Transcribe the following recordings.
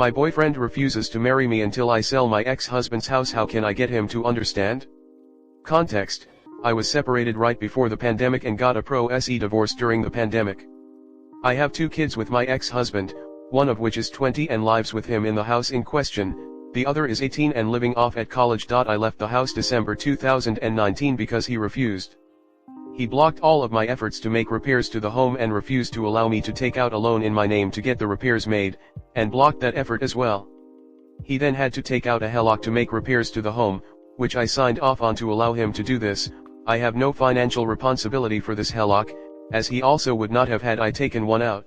My boyfriend refuses to marry me until I sell my ex-husband's house. How can I get him to understand? Context: I was separated right before the pandemic and got a pro-se divorce during the pandemic. I have 2 kids with my ex-husband, one of which is 20 and lives with him in the house in question, the other is 18 and living off at college. I left the house December 2019 because he refused. He blocked all of my efforts to make repairs to the home and refused to allow me to take out a loan in my name to get the repairs made, and blocked that effort as well. He then had to take out a HELOC to make repairs to the home, which I signed off on to allow him to do this. I have no financial responsibility for this HELOC, as he also would not have had I taken one out.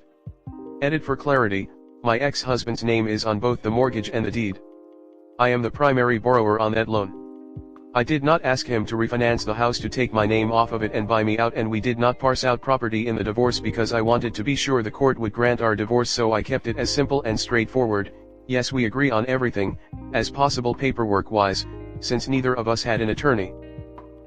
Edit: for clarity, my ex-husband's name is on both the mortgage and the deed. I am the primary borrower on that loan. I did not ask him to refinance the house to take my name off of it and buy me out, and we did not parse out property in the divorce because I wanted to be sure the court would grant our divorce, so I kept it as simple and straightforward. Yes, we agree on everything, as possible paperwork-wise, since neither of us had an attorney.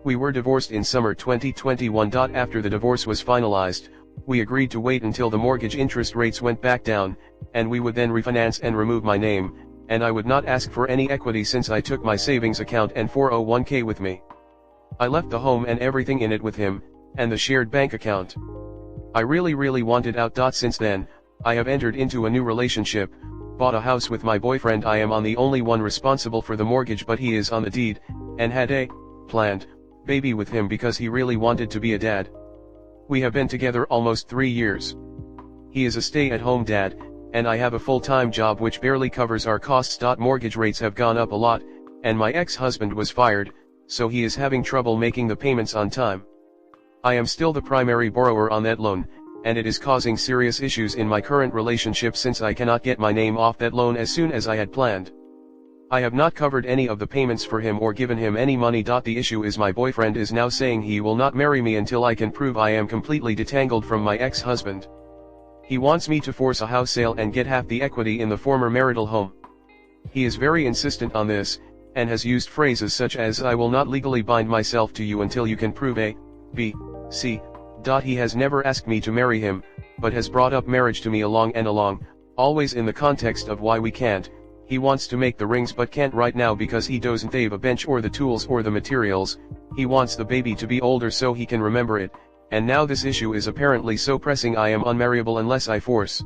We were divorced in summer 2021. After the divorce was finalized, we agreed to wait until the mortgage interest rates went back down, and we would then refinance and remove my name, and I would not ask for any equity since I took my savings account and 401k with me. I left the home and everything in it with him, and the shared bank account. I really wanted out. Since then, I have entered into a new relationship, bought a house with my boyfriend. I am the only one responsible for the mortgage, but he is on the deed, and had a planned baby with him because he really wanted to be a dad. We have been together almost 3 years. He is a stay-at-home dad, and I have a full-time job which barely covers our costs. Mortgage rates have gone up a lot, and my ex-husband was fired, so he is having trouble making the payments on time. I am still the primary borrower on that loan, and it is causing serious issues in my current relationship since I cannot get my name off that loan as soon as I had planned. I have not covered any of the payments for him or given him any money. The issue is my boyfriend is now saying he will not marry me until I can prove I am completely detangled from my ex-husband. He wants me to force a house sale and get half the equity in the former marital home. He is very insistent on this, and has used phrases such as "I will not legally bind myself to you until you can prove A, B, C." He has never asked me to marry him, but has brought up marriage to me along and along, always in the context of why we can't. He wants to make the rings but can't right now because he doesn't have a bench or the tools or the materials. He wants the baby to be older so he can remember it. And now this issue is apparently so pressing I am unmarriable unless I force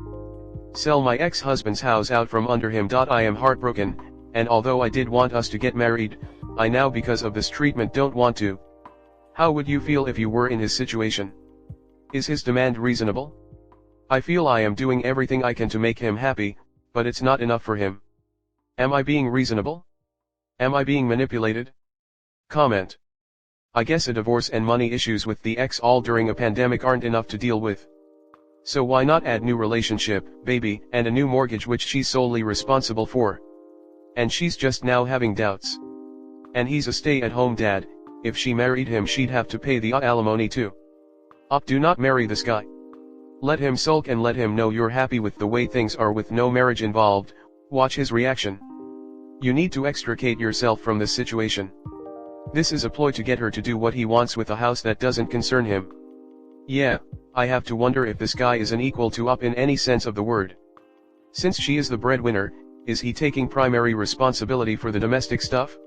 sell my ex-husband's house out from under him. I am heartbroken, and although I did want us to get married, I now because of this treatment don't want to. How would you feel if you were in his situation? Is his demand reasonable? I feel I am doing everything I can to make him happy, but it's not enough for him. Am I being reasonable? Am I being manipulated? Comment: I guess a divorce and money issues with the ex all during a pandemic aren't enough to deal with. So why not add new relationship, baby, and a new mortgage which she's solely responsible for? And she's just now having doubts. And he's a stay-at-home dad. If she married him she'd have to pay the alimony too. Do not marry this guy. Let him sulk and let him know you're happy with the way things are with no marriage involved. Watch his reaction. You need to extricate yourself from this situation. This is a ploy to get her to do what he wants with a house that doesn't concern him. Yeah, I have to wonder if this guy is an equal to up in any sense of the word. Since she is the breadwinner, is he taking primary responsibility for the domestic stuff?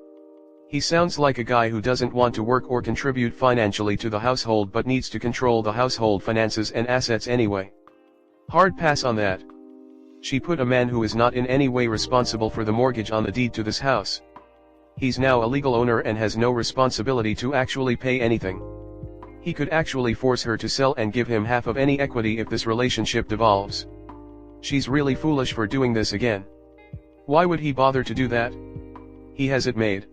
He sounds like a guy who doesn't want to work or contribute financially to the household but needs to control the household finances and assets anyway. Hard pass on that. She put a man who is not in any way responsible for the mortgage on the deed to this house. He's now a legal owner and has no responsibility to actually pay anything. He could actually force her to sell and give him half of any equity if this relationship devolves. She's really foolish for doing this again. Why would he bother to do that? He has it made.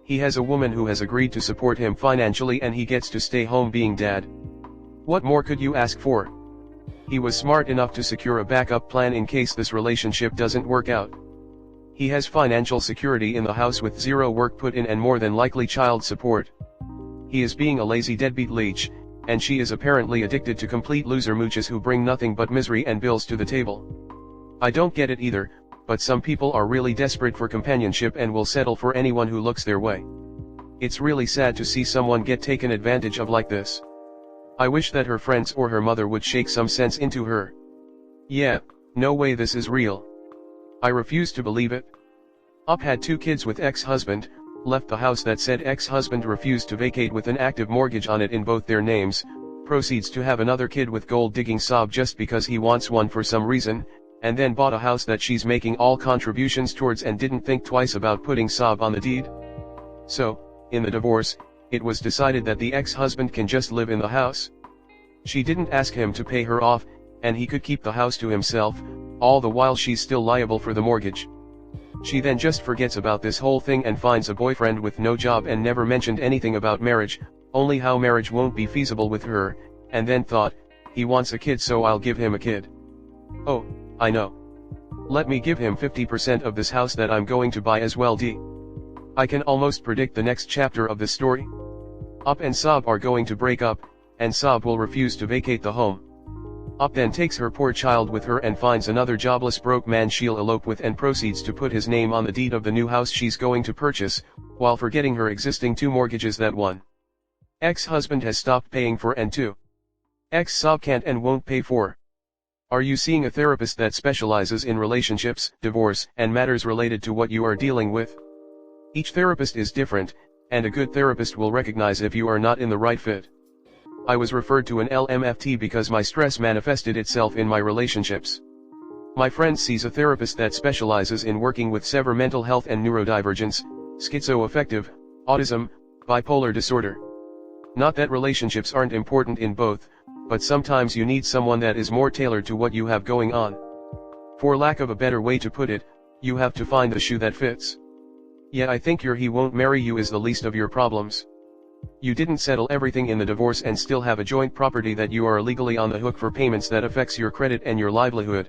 He has a woman who has agreed to support him financially and he gets to stay home being dad. What more could you ask for? He was smart enough to secure a backup plan in case this relationship doesn't work out. He has financial security in the house with zero work put in and more than likely child support. He is being a lazy deadbeat leech, and she is apparently addicted to complete loser mooches who bring nothing but misery and bills to the table. I don't get it either, but some people are really desperate for companionship and will settle for anyone who looks their way. It's really sad to see someone get taken advantage of like this. I wish that her friends or her mother would shake some sense into her. Yeah, no way this is real. I refused to believe it. Up had 2 kids with ex-husband, left the house that said ex-husband refused to vacate with an active mortgage on it in both their names, proceeds to have another kid with gold-digging Sob just because he wants one for some reason, and then bought a house that she's making all contributions towards and didn't think twice about putting Sob on the deed. So, in the divorce, it was decided that the ex-husband can just live in the house. She didn't ask him to pay her off, and he could keep the house to himself, all the while she's still liable for the mortgage. She then just forgets about this whole thing and finds a boyfriend with no job and never mentioned anything about marriage, only how marriage won't be feasible with her, and then thought, he wants a kid so I'll give him a kid. Oh, I know. Let me give him 50% of this house that I'm going to buy as well. I can almost predict the next chapter of the story. Up and Sob are going to break up, and Sob will refuse to vacate the home. Up then takes her poor child with her and finds another jobless broke man she'll elope with and proceeds to put his name on the deed of the new house she's going to purchase, while forgetting her existing 2 mortgages that one ex-husband has stopped paying for and 2 ex-Sob can't and won't pay for. Are you seeing a therapist that specializes in relationships, divorce, and matters related to what you are dealing with? Each therapist is different, and a good therapist will recognize if you are not in the right fit. I was referred to an LMFT because my stress manifested itself in my relationships. My friend sees a therapist that specializes in working with severe mental health and neurodivergence, schizoaffective, autism, bipolar disorder. Not that relationships aren't important in both, but sometimes you need someone that is more tailored to what you have going on. For lack of a better way to put it, you have to find the shoe that fits. Yeah, I think your he won't marry you is the least of your problems. You didn't settle everything in the divorce and still have a joint property that you are legally on the hook for payments that affects your credit and your livelihood.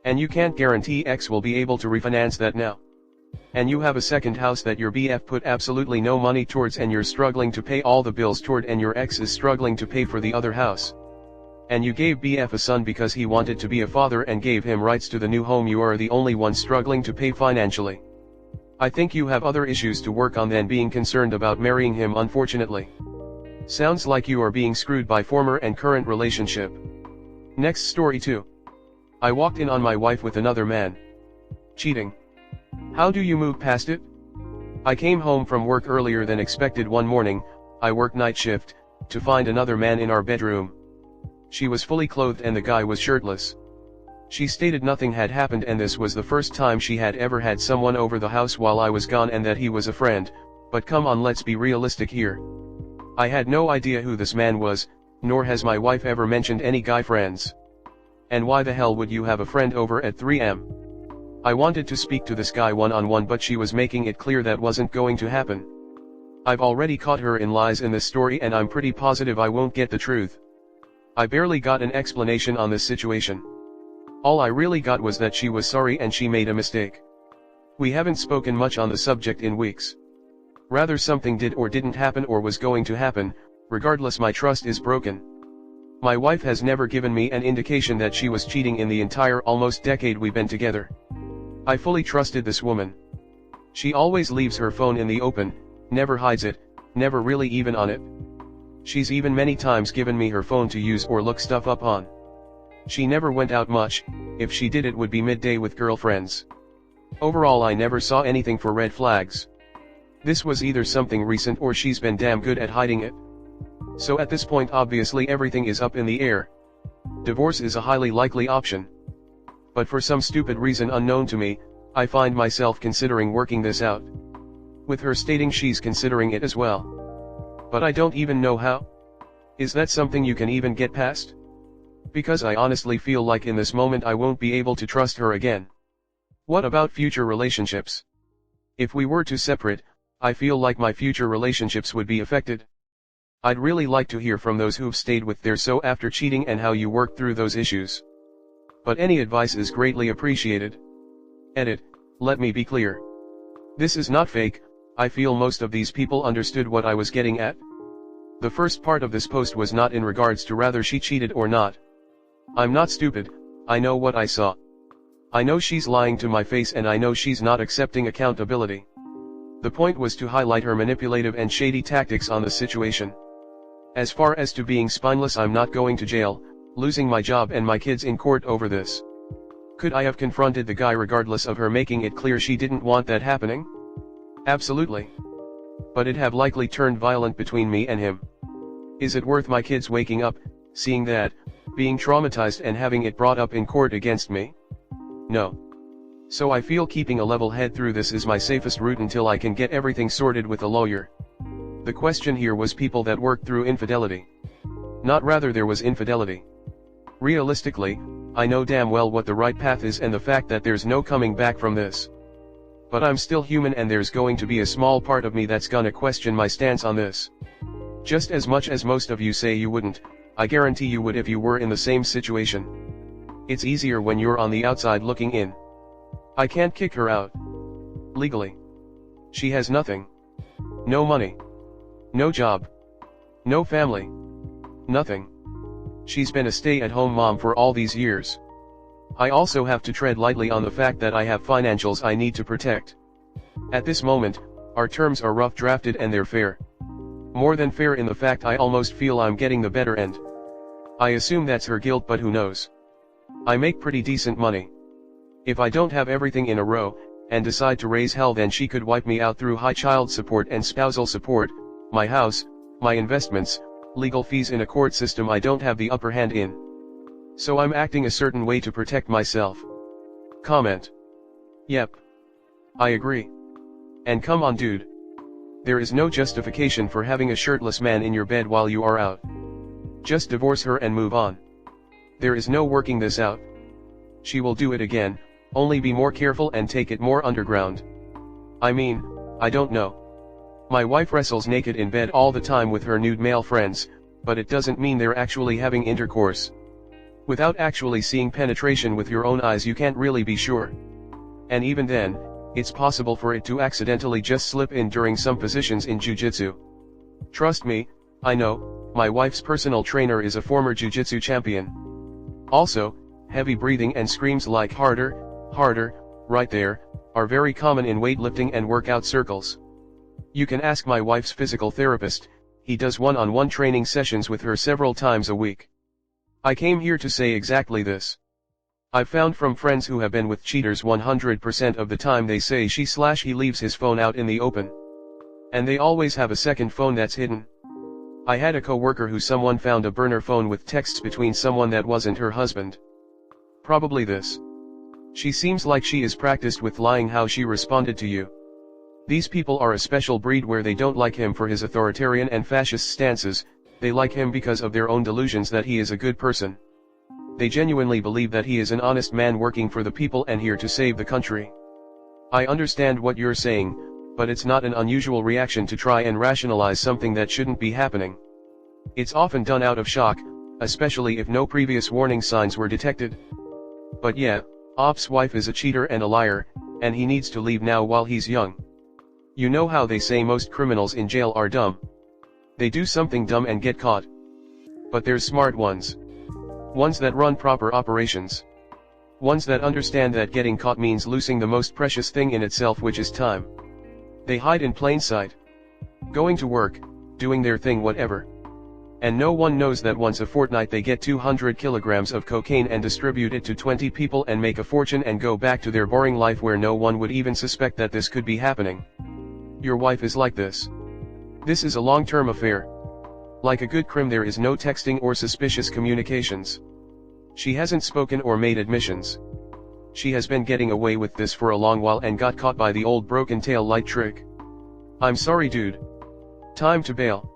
And you can't guarantee X will be able to refinance that now. And you have a second house that your BF put absolutely no money towards and you're struggling to pay all the bills toward and your ex is struggling to pay for the other house. And you gave BF a son because he wanted to be a father and gave him rights to the new home you are the only one struggling to pay financially. I think you have other issues to work on than being concerned about marrying him unfortunately. Sounds like you are being screwed by former and current relationship. Next story 2. I walked in on my wife with another man. Cheating. How do you move past it? I came home from work earlier than expected one morning, I work night shift, to find another man in our bedroom. She was fully clothed and the guy was shirtless. She stated nothing had happened and this was the first time she had ever had someone over the house while I was gone and that he was a friend, but come on, let's be realistic here. I had no idea who this man was, nor has my wife ever mentioned any guy friends. And why the hell would you have a friend over at 3am? I wanted to speak to this guy one-on-one but she was making it clear that wasn't going to happen. I've already caught her in lies in this story and I'm pretty positive I won't get the truth. I barely got an explanation on this situation. All I really got was that she was sorry and she made a mistake. We haven't spoken much on the subject in weeks. Rather something did or didn't happen or was going to happen, regardless my trust is broken. My wife has never given me an indication that she was cheating in the entire almost decade we've been together. I fully trusted this woman. She always leaves her phone in the open, never hides it, never really even on it. She's even many times given me her phone to use or look stuff up on. She never went out much, if she did it would be midday with girlfriends. Overall I never saw anything for red flags. This was either something recent or she's been damn good at hiding it. So at this point obviously everything is up in the air. Divorce is a highly likely option. But for some stupid reason unknown to me, I find myself considering working this out. With her stating she's considering it as well. But I don't even know how. Is that something you can even get past? Because I honestly feel like in this moment I won't be able to trust her again. What about future relationships? If we were to separate, I feel like my future relationships would be affected. I'd really like to hear from those who've stayed with their so after cheating and how you worked through those issues. But any advice is greatly appreciated. Edit, let me be clear. This is not fake, I feel most of these people understood what I was getting at. The first part of this post was not in regards to whether she cheated or not. I'm not stupid, I know what I saw. I know she's lying to my face and I know she's not accepting accountability. The point was to highlight her manipulative and shady tactics on the situation. As far as to being spineless, I'm not going to jail, losing my job and my kids in court over this. Could I have confronted the guy regardless of her making it clear she didn't want that happening? Absolutely. But it'd have likely turned violent between me and him. Is it worth my kids waking up, seeing that, being traumatized and having it brought up in court against me? No. So I feel keeping a level head through this is my safest route until I can get everything sorted with a lawyer. The question here was people that worked through infidelity. Not rather there was infidelity. Realistically, I know damn well what the right path is and the fact that there's no coming back from this. But I'm still human and there's going to be a small part of me that's gonna question my stance on this. Just as much as most of you say you wouldn't, I guarantee you would if you were in the same situation. It's easier when you're on the outside looking in. I can't kick her out. Legally. She has nothing. No money. No job. No family. Nothing. She's been a stay-at-home mom for all these years. I also have to tread lightly on the fact that I have financials I need to protect. At this moment, our terms are rough drafted and they're fair. More than fair in the fact I almost feel I'm getting the better end. I assume that's her guilt, but who knows? I make pretty decent money. If I don't have everything in a row, and decide to raise hell, then she could wipe me out through high child support and spousal support, my house, my investments, legal fees in a court system I don't have the upper hand in. So I'm acting a certain way to protect myself. Comment. Yep. I agree. And come on dude. There is no justification for having a shirtless man in your bed while you are out. Just divorce her and move on. There is no working this out. She will do it again, only be more careful and take it more underground. I mean, I don't know. My wife wrestles naked in bed all the time with her nude male friends, but it doesn't mean they're actually having intercourse. Without actually seeing penetration with your own eyes you can't really be sure. And even then, it's possible for it to accidentally just slip in during some positions in jiu-jitsu. Trust me, I know, my wife's personal trainer is a former jiu-jitsu champion. Also, heavy breathing and screams like harder, harder, right there, are very common in weightlifting and workout circles. You can ask my wife's physical therapist, he does one-on-one training sessions with her several times a week. I came here to say exactly this. I've found from friends who have been with cheaters 100% of the time they say she/he leaves his phone out in the open. And they always have a second phone that's hidden. I had a co-worker who someone found a burner phone with texts between someone that wasn't her husband. Probably this. She seems like she is practiced with lying how she responded to you. These people are a special breed where they don't like him for his authoritarian and fascist stances, they like him because of their own delusions that he is a good person. They genuinely believe that he is an honest man working for the people and here to save the country. I understand what you're saying, but it's not an unusual reaction to try and rationalize something that shouldn't be happening. It's often done out of shock, especially if no previous warning signs were detected. But yeah, Op's wife is a cheater and a liar, and he needs to leave now while he's young. You know how they say most criminals in jail are dumb. They do something dumb and get caught. But there's smart ones. Ones that run proper operations. Ones that understand that getting caught means losing the most precious thing in itself, which is time. They hide in plain sight. Going to work, doing their thing, whatever. And no one knows that once a fortnight they get 200 kilograms of cocaine and distribute it to 20 people and make a fortune and go back to their boring life where no one would even suspect that this could be happening. Your wife is like this. This is a long-term affair. Like a good crim, there is no texting or suspicious communications. She hasn't spoken or made admissions. She has been getting away with this for a long while and got caught by the old broken tail light trick. I'm sorry dude. Time to bail.